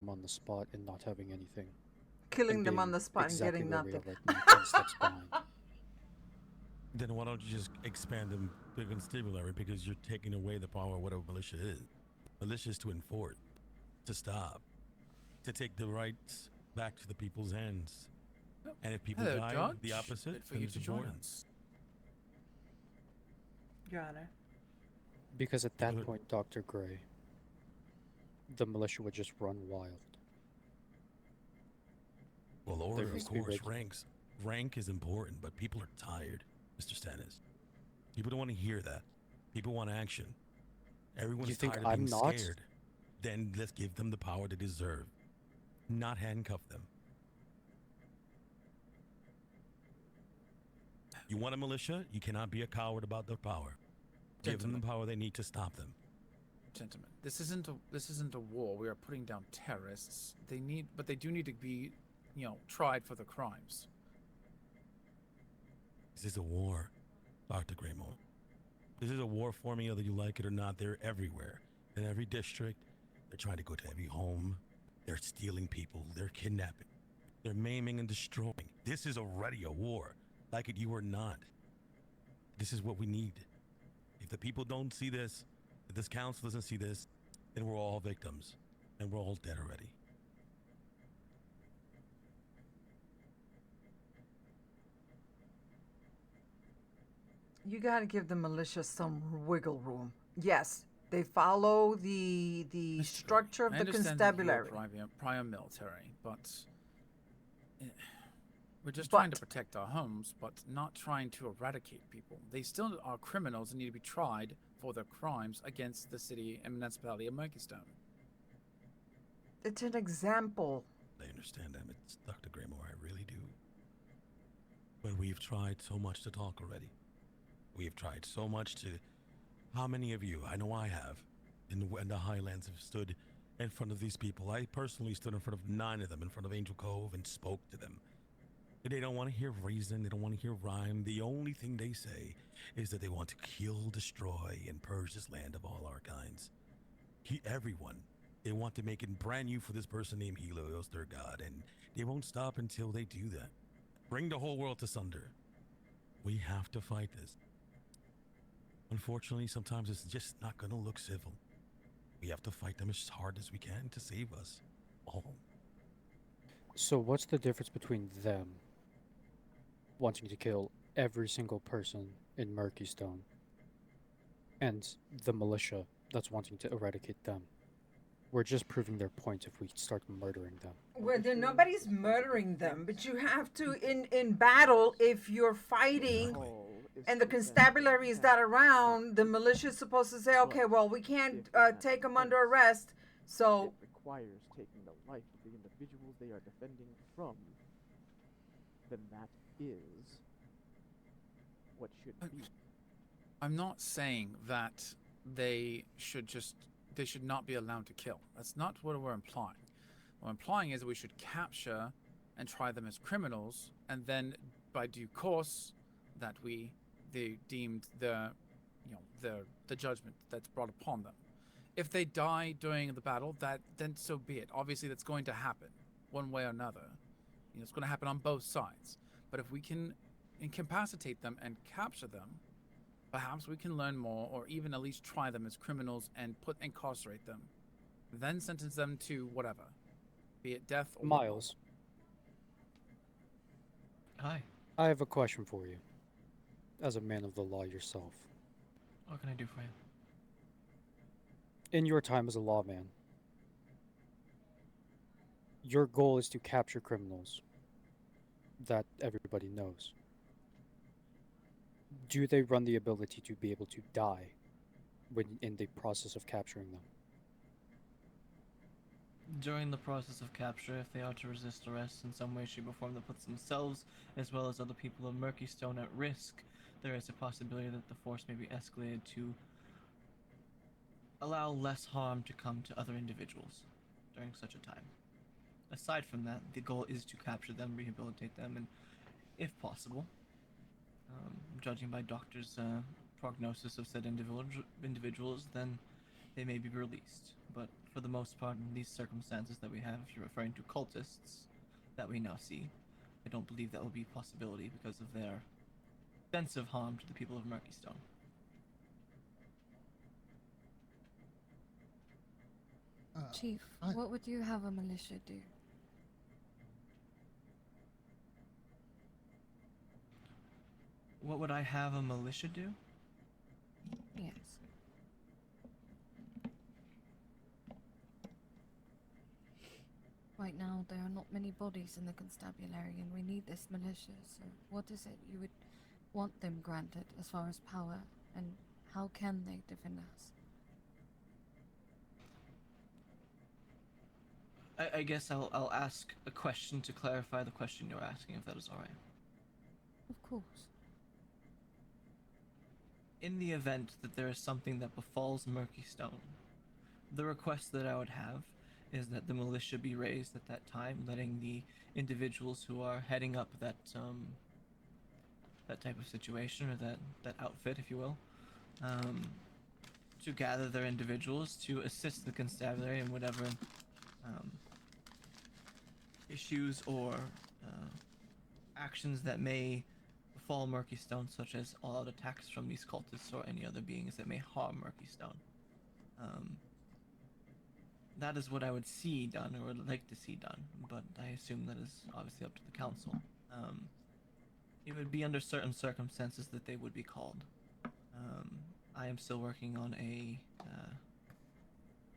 them on the spot and not having anything. Killing And them on being the spot exactly and getting where we nothing. are right now, 10 steps behind. Then why don't you just expand them to constabulary, because you're taking away the power of what a militia is. Militia is to enforce, to stop, to take the rights back to the people's hands. And if people Hello, die, Dodge. the opposite, Good for then you it's to join important. us. Your Honor. Because at that Good. point, Dr. Gray, the militia would just run wild. Well, order, of needs to be course, reg- rank is important, but people are tired, Mr. Stannis. People don't want to hear that. People want action. Everyone's You think tired of I'm being not? scared. Then let's give them the power they deserve, not handcuff them. You want a militia? You cannot be a coward about their power. Give them the power they need to stop them. Gentlemen, this isn't a war. We are putting down terrorists. But they do need to be, tried for the crimes. This is a war, Dr. Greymore. This is a war forming whether you like it or not. They're everywhere. In every district, they're trying to go to every home. They're stealing people. They're kidnapping. They're maiming and destroying. This is already a war, like it you or not. This is what we need. If the people don't see this, if this council doesn't see this, then we're all victims, and we're all dead already. You got to give the militia some wiggle room. Yes, they follow the structure of I the understand that you're constabulary. prior military, but we're just But- trying to protect our homes, but not trying to eradicate people. They still are criminals and need to be tried for their crimes against the city and municipality of Murkeystone. It's an example. I understand that, it's Dr. Greymore, I really do. But we've tried so much to talk already. We've tried so much to... How many of you, I know I have, in the Highlands have stood in front of these people. I personally stood in front of 9 of them in front of Angel Cove and spoke to them. They don't want to hear reason, they don't want to hear rhyme. The only thing they say is that they want to kill, destroy, and purge this land of all our kinds. Everyone. They want to make it brand new for this person named Helios, their god, and they won't stop until they do that. Bring the whole world to sunder. We have to fight this. Unfortunately, sometimes it's just not gonna look civil. We have to fight them as hard as we can to save us all. So what's the difference between them wanting to kill every single person in Murkeystone and the militia that's wanting to eradicate them? We're just proving their point if we start murdering them. Well, nobody's murdering them, but you have to, in battle, if you're fighting and the constabulary is not around, the militia is supposed to say, okay, well, we can't take them under arrest, so... It requires taking the life of the individuals they are defending from, then that is what should be. I'm not saying that they should not be allowed to kill. That's not what we're implying. What we're implying is that we should capture and try them as criminals, and then by due course that they deemed the judgment that's brought upon them. If they die during the battle, then so be it. Obviously that's going to happen one way or another. It's going to happen on both sides. But if we can incapacitate them and capture them, perhaps we can learn more, or even at least try them as criminals and incarcerate them. Then sentence them to whatever. Be it death or... Miles, Hi. I have a question for you. As a man of the law yourself. What can I do for you? In your time as a lawman, your goal is to capture criminals. That everybody knows. Do they run the ability to be able to die when in the process of capturing them? During the process of capture, if they are to resist arrest in some way, shape, or form that puts themselves, as well as other people of Murkeystone, at risk, there is a possibility that the force may be escalated to allow less harm to come to other individuals during such a time. Aside from that, the goal is to capture them, rehabilitate them, and, if possible, judging by doctors' prognosis of said individuals, then they may be released. But for for the most part, in these circumstances that we have, if you're referring to cultists that we now see, I don't believe that will be a possibility because of their extensive harm to the people of Murkeystone. Chief, I- what would you have a militia do? What would I have a militia do? Yes. Right now, there are not many bodies in the constabulary, and we need this militia, so what is it you would want them granted as far as power, and how can they defend us? I guess I'll ask a question to clarify the question you're asking, if that is alright. Of course. In the event that there is something that befalls Murkeystone, the request that I would have is that the militia be raised at that time, letting the individuals who are heading up that that type of situation, or that outfit, if you will, to gather their individuals to assist the constabulary in whatever issues or actions that may befall Murkeystone, such as all-out attacks from these cultists or any other beings that may harm Murkeystone. That is what I would see done, or would like to see done, but I assume that is obviously up to the council. It would be under certain circumstances that they would be called. I am still working on a,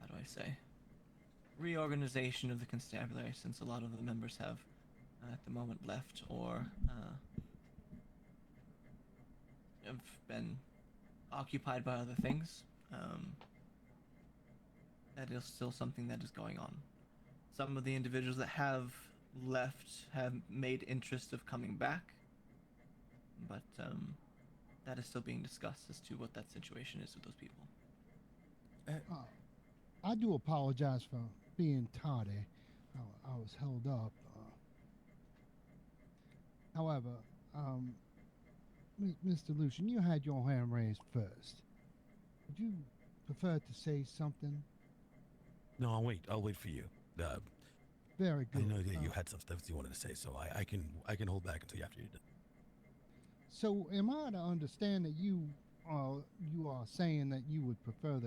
how do I say, reorganization of the constabulary, since a lot of the members have at the moment left or have been occupied by other things. That is still something that is going on. Some of the individuals that have left have made interest of coming back, but that is still being discussed as to what that situation is with those people. I do apologize for being tardy. I was held up. However, Mr. Lucian, you had your hand raised first. Would you prefer to say something? No, I'll wait for you. Very I good. know that you had some stuff you wanted to say, so I can hold back until after you're done. So, am I to understand that you are saying that you would prefer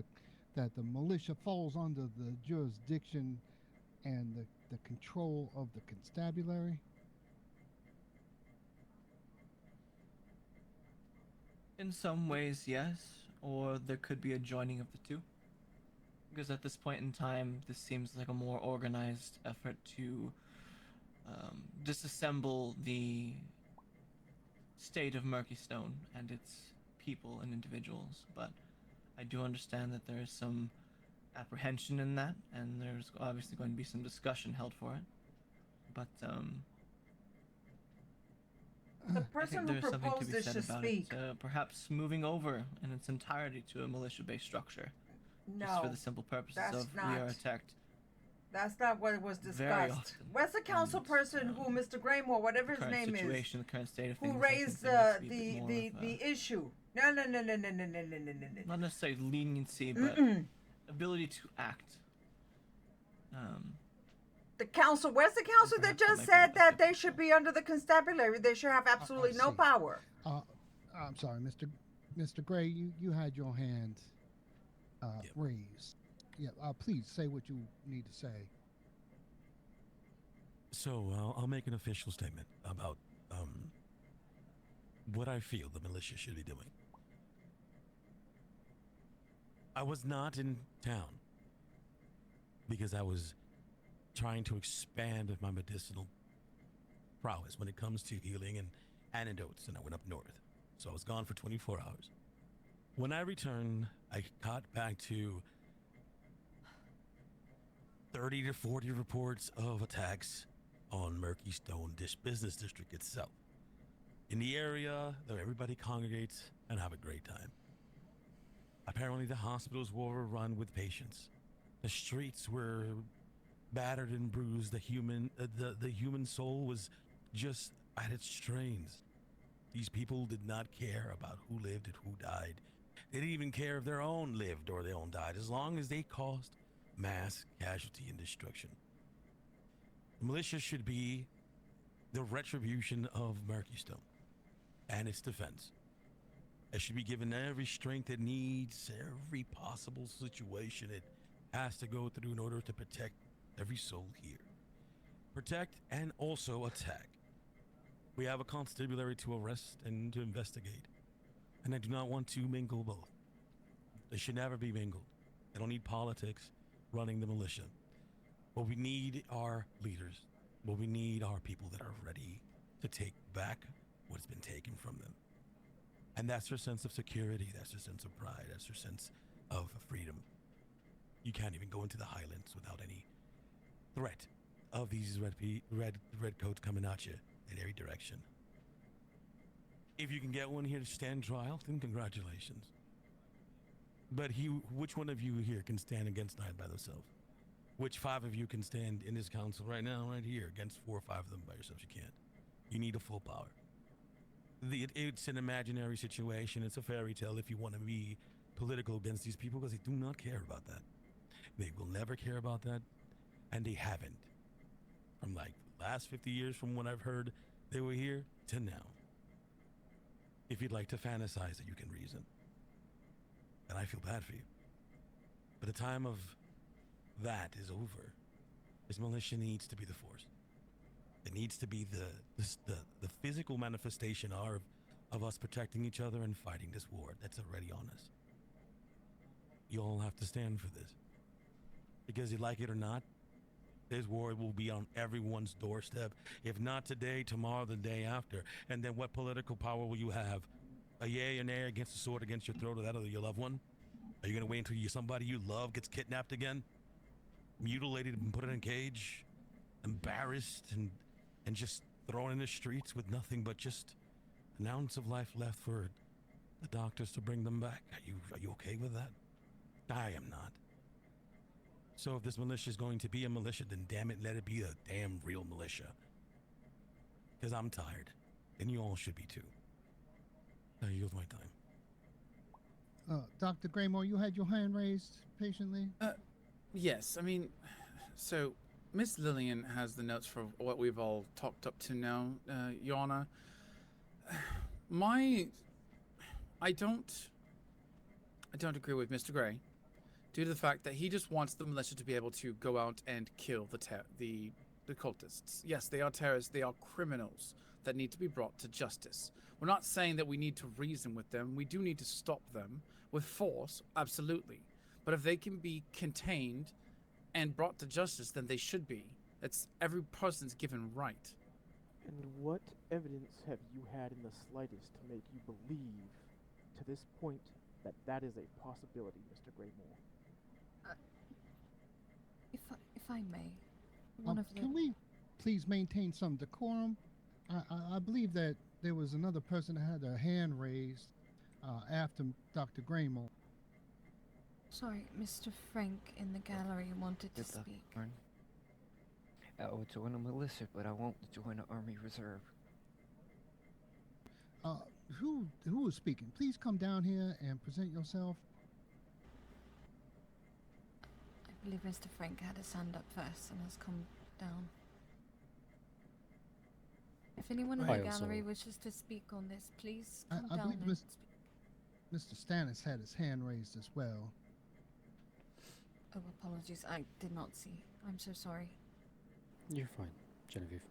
that the militia falls under the jurisdiction and the control of the constabulary? In some ways, yes, or there could be a joining of the two. Because at this point in time, this seems like a more organized effort to disassemble the state of Murkeystone and its people and individuals. But I do understand that there is some apprehension in that, and there's obviously going to be some discussion held for it. But The I person think who there's something to proposed be this said should about speak. it. Perhaps moving over in its entirety to a militia-based structure, just for No, the simple purposes that's of we not- are attacked. that's not what was Very discussed. often. Where's the council And, person who, Mr. Graymore, whatever his Current name is, situation, the current state of who things, I think raised there needs to be a bit more of, the issue? No. not necessarily leniency, but ability to act. The council. Where's the council that Perhaps that just might be said the best that they approach. should be under the constabulary? They should have absolutely no see. power. I'm sorry, Mr. Gray, you had your hand Yep. raised. Yeah, please say what you need to say. So I'll make an official statement about what I feel the militia should be doing. I was not in town because I was trying to expand my medicinal prowess when it comes to healing and antidotes, and I went up north. So I was gone for 24 hours. When I returned, I got back to 30 to 40 reports of attacks on Murkeystone Business District itself. In the area, though, everybody congregates and have a great time. Apparently, the hospitals were overrun with patients. The streets were battered and bruised. The human soul was just at its strains. These people did not care about who lived and who died. They didn't even care if their own lived or their own died, as long as they caused mass casualty and destruction. The militia should be the retribution of Murkeystone and its defense. It should be given every strength it needs, every possible situation it has to go through in order to protect every soul here. Protect and also attack. We have a constabulary to arrest and to investigate, and I do not want to mingle both. They should never be mingled. I don't need politics running the militia. What we need are leaders. What we need are people that are ready to take back what's been taken from them. And that's their sense of security, that's their sense of pride, that's their sense of freedom. You can't even go into the Highlands without any threat of these red coats coming at you in every direction. If you can get one here to stand trial, then congratulations. But which one of you here can stand against 9 by themselves? Which 5 of you can stand in this council right now, right here, against 4 or 5 of them by yourselves? You can't. You need a full power. It's an imaginary situation. It's a fairy tale if you want to be political against these people, because they do not care about that. They will never care about that, and they haven't. From like the last 50 years from when I've heard they were here to now. If you'd like to fantasize it, you can reason. And I feel bad for you. But the time of that is over. This militia needs to be the force. It needs to be the physical manifestation of us protecting each other and fighting this war that's already on us. You all have to stand for this. Because you like it or not, this war will be on everyone's doorstep. If not today, tomorrow, the day after. And then what political power will you have? A yay or nay against the sword against your throat or that of your loved one? Are you going to wait until somebody you love gets kidnapped again? Mutilated and put in a cage? Embarrassed and just thrown in the streets with nothing but just an ounce of life left for the doctors to bring them back? Are you okay with that? I am not. So if this militia is going to be a militia, then damn it, let it be a damn real militia. Because I'm tired, and you all should be too. I yield my time. Dr. Graymore, you had your hand raised patiently? Yes, I mean, so Miss Lillian has the notes for what we've all talked up to now, Your Honor. I don't agree with Mr. Gray, due to the fact that he just wants the militia to be able to go out and kill the cultists. Yes, they are terrorists. They are criminals that need to be brought to justice. We're not saying that we need to reason with them. We do need to stop them with force, absolutely. But if they can be contained and brought to justice, then they should be. It's every person's given right. And what evidence have you had in the slightest to make you believe, to this point, that that is a possibility, Mr. Graymore? If I may, one of the... Can we please maintain some decorum? I believe that there was another person that had their hand raised after Dr. Graymore. Sorry, Mr. Frank in the gallery wanted to speak. I will join a militia, but I won't join an army reserve. Who is speaking? Please come down here and present yourself. I believe Mr. Frank had his hand up first and has come down. If anyone in the gallery wishes to speak on this, please come I down believe and speak. Mr. Stannis had his hand raised as well. Oh, apologies. I did not see. I'm so sorry. You're fine, Genevieve.